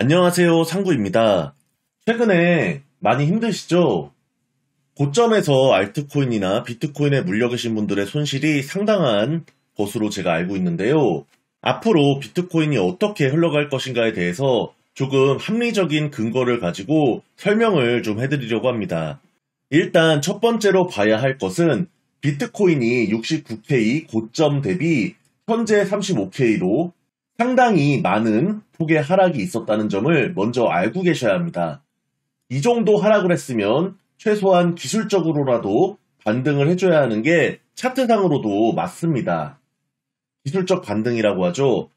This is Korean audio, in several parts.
안녕하세요, 상구입니다. 최근에 많이 힘드시죠? 고점에서 알트코인이나 비트코인에 물려 계신 분들의 손실이 상당한 것으로 제가 알고 있는데요. 앞으로 비트코인이 어떻게 흘러갈 것인가에 대해서 조금 합리적인 근거를 가지고 설명을 좀 해드리려고 합니다. 일단 첫 번째로 봐야 할 것은 비트코인이 69K 고점 대비 현재 35K로 상당히 많은 폭의 하락이 있었다는 점을 먼저 알고 계셔야 합니다. 이 정도 하락을 했으면 최소한 기술적으로라도 반등을 해줘야 하는 게 차트상으로도 맞습니다. 기술적 반등이라고 하죠.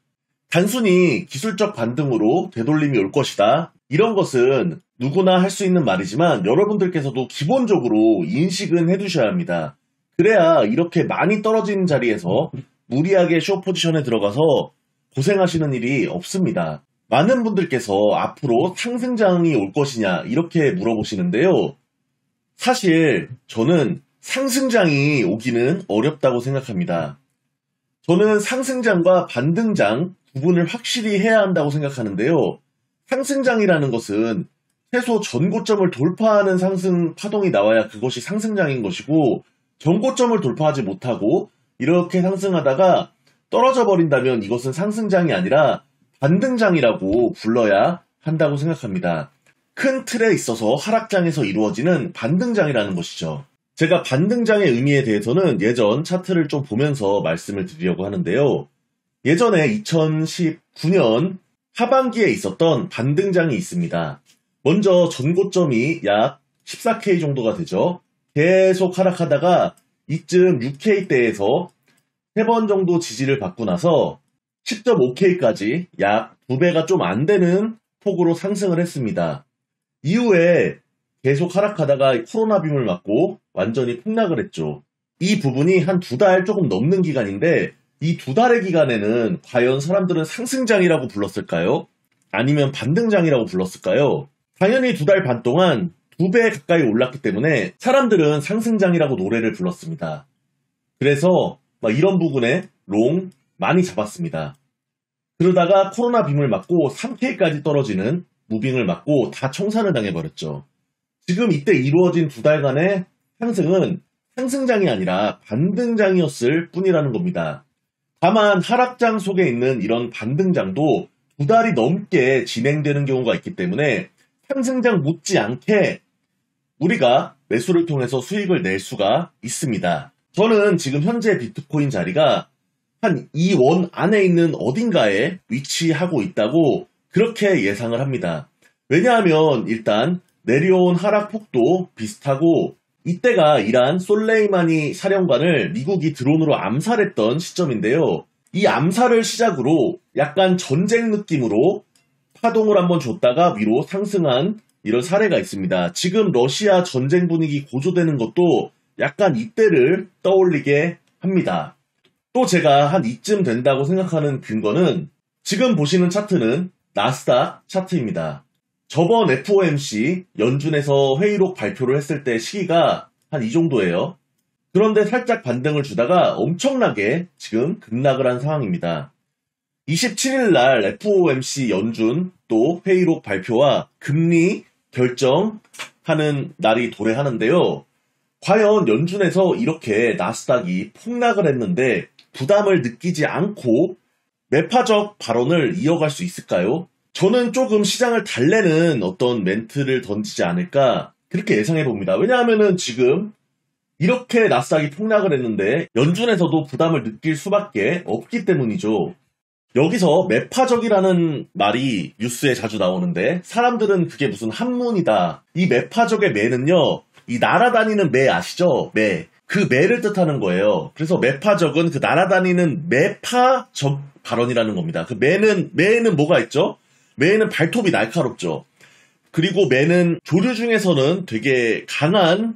단순히 기술적 반등으로 되돌림이 올 것이다. 이런 것은 누구나 할 수 있는 말이지만 여러분들께서도 기본적으로 인식은 해두셔야 합니다. 그래야 이렇게 많이 떨어진 자리에서 무리하게 숏 포지션에 들어가서 고생하시는 일이 없습니다. 많은 분들께서 앞으로 상승장이 올 것이냐 이렇게 물어보시는데요. 사실 저는 상승장이 오기는 어렵다고 생각합니다. 저는 상승장과 반등장 구분을 확실히 해야 한다고 생각하는데요. 상승장이라는 것은 최소 전고점을 돌파하는 상승 파동이 나와야 그것이 상승장인 것이고, 전고점을 돌파하지 못하고 이렇게 상승하다가 떨어져 버린다면 이것은 상승장이 아니라 반등장이라고 불러야 한다고 생각합니다. 큰 틀에 있어서 하락장에서 이루어지는 반등장이라는 것이죠. 제가 반등장의 의미에 대해서는 예전 차트를 좀 보면서 말씀을 드리려고 하는데요. 예전에 2019년 하반기에 있었던 반등장이 있습니다. 먼저 전고점이 약 14K 정도가 되죠. 계속 하락하다가 이쯤 6K대에서 3번 정도 지지를 받고 나서 10.5K까지 약 2배가 좀 안 되는 폭으로 상승을 했습니다. 이후에 계속 하락하다가 코로나 빔을 맞고 완전히 폭락을 했죠. 이 부분이 한 2달 조금 넘는 기간인데, 이 2달의 기간에는 과연 사람들은 상승장이라고 불렀을까요? 아니면 반등장이라고 불렀을까요? 당연히 2달 반 동안 2배 가까이 올랐기 때문에 사람들은 상승장이라고 노래를 불렀습니다. 그래서 이런 부분에 롱 많이 잡았습니다. 그러다가 코로나 빔을 맞고 3K까지 떨어지는 무빙을 맞고 다 청산을 당해버렸죠. 지금 이때 이루어진 2달간의 상승은 상승장이 아니라 반등장이었을 뿐이라는 겁니다. 다만 하락장 속에 있는 이런 반등장도 2달이 넘게 진행되는 경우가 있기 때문에 상승장 못지않게 우리가 매수를 통해서 수익을 낼 수가 있습니다. 저는 지금 현재 비트코인 자리가 한 이 원 안에 있는 어딘가에 위치하고 있다고 그렇게 예상을 합니다. 왜냐하면 일단 내려온 하락폭도 비슷하고, 이때가 이란 솔레이마니 사령관을 미국이 드론으로 암살했던 시점인데요. 이 암살을 시작으로 약간 전쟁 느낌으로 파동을 한번 줬다가 위로 상승한 이런 사례가 있습니다. 지금 러시아 전쟁 분위기 고조되는 것도 약간 이때를 떠올리게 합니다. 또 제가 한 이쯤 된다고 생각하는 근거는 지금 보시는 차트는 나스닥 차트입니다. 저번 FOMC 연준에서 회의록 발표를 했을 때 시기가 한 이 정도예요. 그런데 살짝 반등을 주다가 엄청나게 지금 급락을 한 상황입니다. 27일 날 FOMC 연준 또 회의록 발표와 금리 결정하는 날이 도래하는데요. 과연 연준에서 이렇게 나스닥이 폭락을 했는데 부담을 느끼지 않고 매파적 발언을 이어갈 수 있을까요? 저는 조금 시장을 달래는 어떤 멘트를 던지지 않을까 그렇게 예상해 봅니다. 왜냐하면은 지금 이렇게 나스닥이 폭락을 했는데 연준에서도 부담을 느낄 수밖에 없기 때문이죠. 여기서 매파적이라는 말이 뉴스에 자주 나오는데 사람들은 그게 무슨 한문이다. 이 매파적의 매는요, 이 날아다니는 매 아시죠? 매. 그 매를 뜻하는 거예요. 그래서 매파적은 그 날아다니는 매파적 발언이라는 겁니다. 그 매에는 뭐가 있죠? 매에는 발톱이 날카롭죠. 그리고 매는 조류 중에서는 되게 강한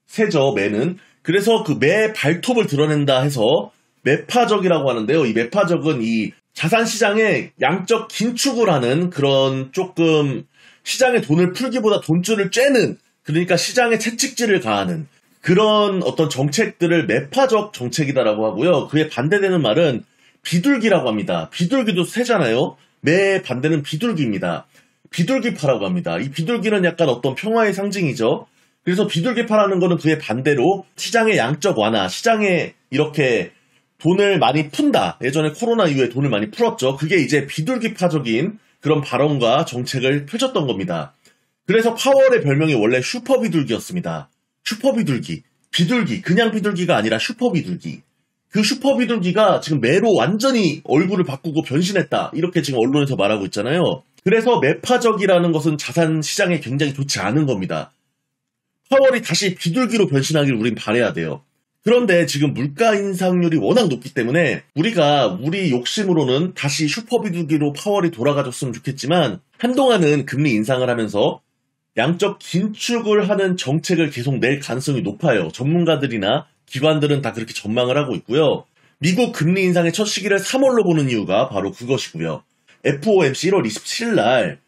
새죠, 매는. 그래서 그 매 발톱을 드러낸다 해서 매파적이라고 하는데요. 이 매파적은 이 자산시장에 양적 긴축을 하는 그런 조금 시장에 돈을 풀기보다 돈줄을 쬐는, 그러니까 시장에 채찍질을 가하는 그런 어떤 정책들을 매파적 정책이다라고 하고요. 그에 반대되는 말은 비둘기라고 합니다. 비둘기도 새잖아요. 매 반대는 비둘기입니다. 비둘기파라고 합니다. 이 비둘기는 약간 어떤 평화의 상징이죠. 그래서 비둘기파라는 거는 그의 반대로 시장의 양적 완화, 시장에 이렇게 돈을 많이 푼다. 예전에 코로나 이후에 돈을 많이 풀었죠. 그게 이제 비둘기파적인 그런 발언과 정책을 펼쳤던 겁니다. 그래서 파월의 별명이 원래 슈퍼비둘기였습니다. 슈퍼비둘기. 비둘기. 그냥 비둘기가 아니라 슈퍼비둘기. 그 슈퍼비둘기가 지금 매로 완전히 얼굴을 바꾸고 변신했다. 이렇게 지금 언론에서 말하고 있잖아요. 그래서 매파적이라는 것은 자산 시장에 굉장히 좋지 않은 겁니다. 파월이 다시 비둘기로 변신하길 우린 바라야 돼요. 그런데 지금 물가 인상률이 워낙 높기 때문에 우리 욕심으로는 다시 슈퍼비둘기로 파월이 돌아가줬으면 좋겠지만 한동안은 금리 인상을 하면서 양적 긴축을 하는 정책을 계속 낼 가능성이 높아요. 전문가들이나 기관들은 다 그렇게 전망을 하고 있고요. 미국 금리 인상의 첫 시기를 3월로 보는 이유가 바로 그것이고요. FOMC 1월 27일 날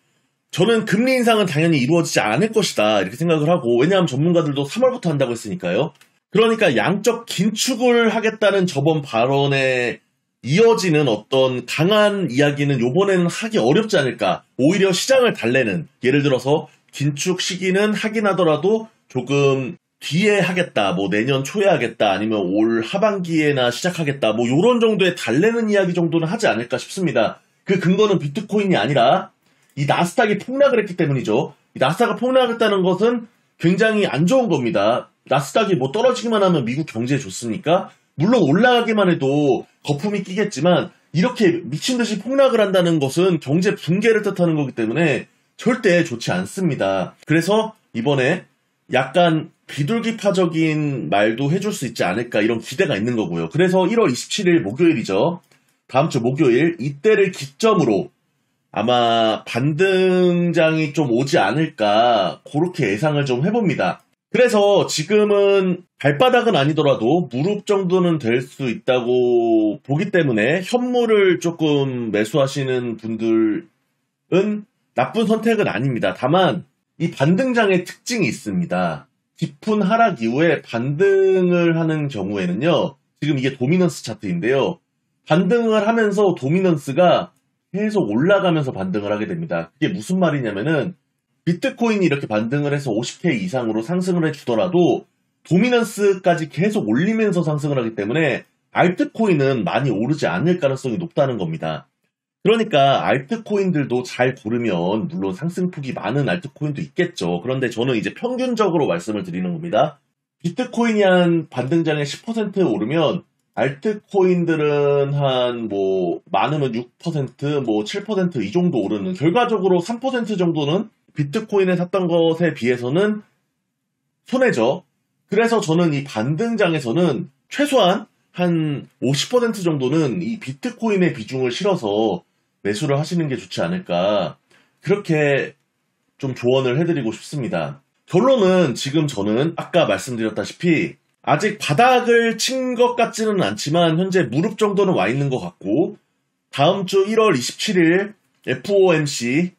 저는 금리 인상은 당연히 이루어지지 않을 것이다 이렇게 생각을 하고, 왜냐하면 전문가들도 3월부터 한다고 했으니까요. 그러니까 양적 긴축을 하겠다는 저번 발언에 이어지는 어떤 강한 이야기는 이번에는 하기 어렵지 않을까. 오히려 시장을 달래는, 예를 들어서 긴축 시기는 하긴 하더라도 조금 뒤에 하겠다, 뭐 내년 초에 하겠다, 아니면 올 하반기에나 시작하겠다, 뭐 이런 정도의 달래는 이야기 정도는 하지 않을까 싶습니다. 그 근거는 비트코인이 아니라 이 나스닥이 폭락을 했기 때문이죠. 이 나스닥이 폭락했다는 것은 굉장히 안 좋은 겁니다. 나스닥이 뭐 떨어지기만 하면 미국 경제에 좋습니까? 물론 올라가기만 해도 거품이 끼겠지만 이렇게 미친 듯이 폭락을 한다는 것은 경제 붕괴를 뜻하는 거기 때문에 절대 좋지 않습니다. 그래서 이번에 약간 비둘기파적인 말도 해줄 수 있지 않을까, 이런 기대가 있는 거고요. 그래서 1월 27일 목요일이죠. 다음 주 목요일, 이때를 기점으로 아마 반등장이 좀 오지 않을까, 그렇게 예상을 좀 해봅니다. 그래서 지금은 발바닥은 아니더라도 무릎 정도는 될 수 있다고 보기 때문에 현물을 조금 매수하시는 분들은 나쁜 선택은 아닙니다. 다만 이 반등장의 특징이 있습니다. 깊은 하락 이후에 반등을 하는 경우에는요, 지금 이게 도미넌스 차트인데요, 반등을 하면서 도미넌스가 계속 올라가면서 반등을 하게 됩니다. 그게 무슨 말이냐면은 비트코인이 이렇게 반등을 해서 50K 이상으로 상승을 해주더라도 도미넌스까지 계속 올리면서 상승을 하기 때문에 알트코인은 많이 오르지 않을 가능성이 높다는 겁니다. 그러니까 알트코인들도 잘 고르면 물론 상승폭이 많은 알트코인도 있겠죠. 그런데 저는 이제 평균적으로 말씀을 드리는 겁니다. 비트코인이 한 반등장에 10% 오르면 알트코인들은 한 뭐 많으면 6%, 뭐 7% 이 정도 오르는, 결과적으로 3% 정도는 비트코인을 샀던 것에 비해서는 손해죠. 그래서 저는 이 반등장에서는 최소한 한 50% 정도는 이 비트코인의 비중을 실어서 매수를 하시는 게 좋지 않을까, 그렇게 좀 조언을 해드리고 싶습니다. 결론은 지금 저는 아까 말씀드렸다시피 아직 바닥을 친 것 같지는 않지만 현재 무릎 정도는 와 있는 것 같고, 다음 주 1월 27일 FOMC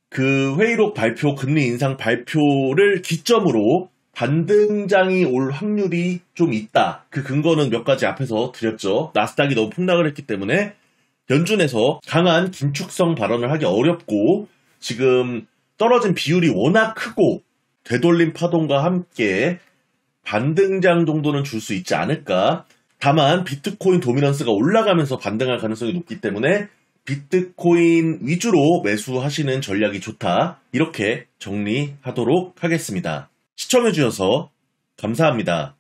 그 회의록 발표, 금리 인상 발표를 기점으로 반등장이 올 확률이 좀 있다. 그 근거는 몇 가지 앞에서 드렸죠. 나스닥이 너무 폭락을 했기 때문에 연준에서 강한 긴축성 발언을 하기 어렵고, 지금 떨어진 비율이 워낙 크고 되돌림 파동과 함께 반등장 정도는 줄 수 있지 않을까. 다만 비트코인 도미넌스가 올라가면서 반등할 가능성이 높기 때문에 비트코인 위주로 매수하시는 전략이 좋다, 이렇게 정리하도록 하겠습니다. 시청해주셔서 감사합니다.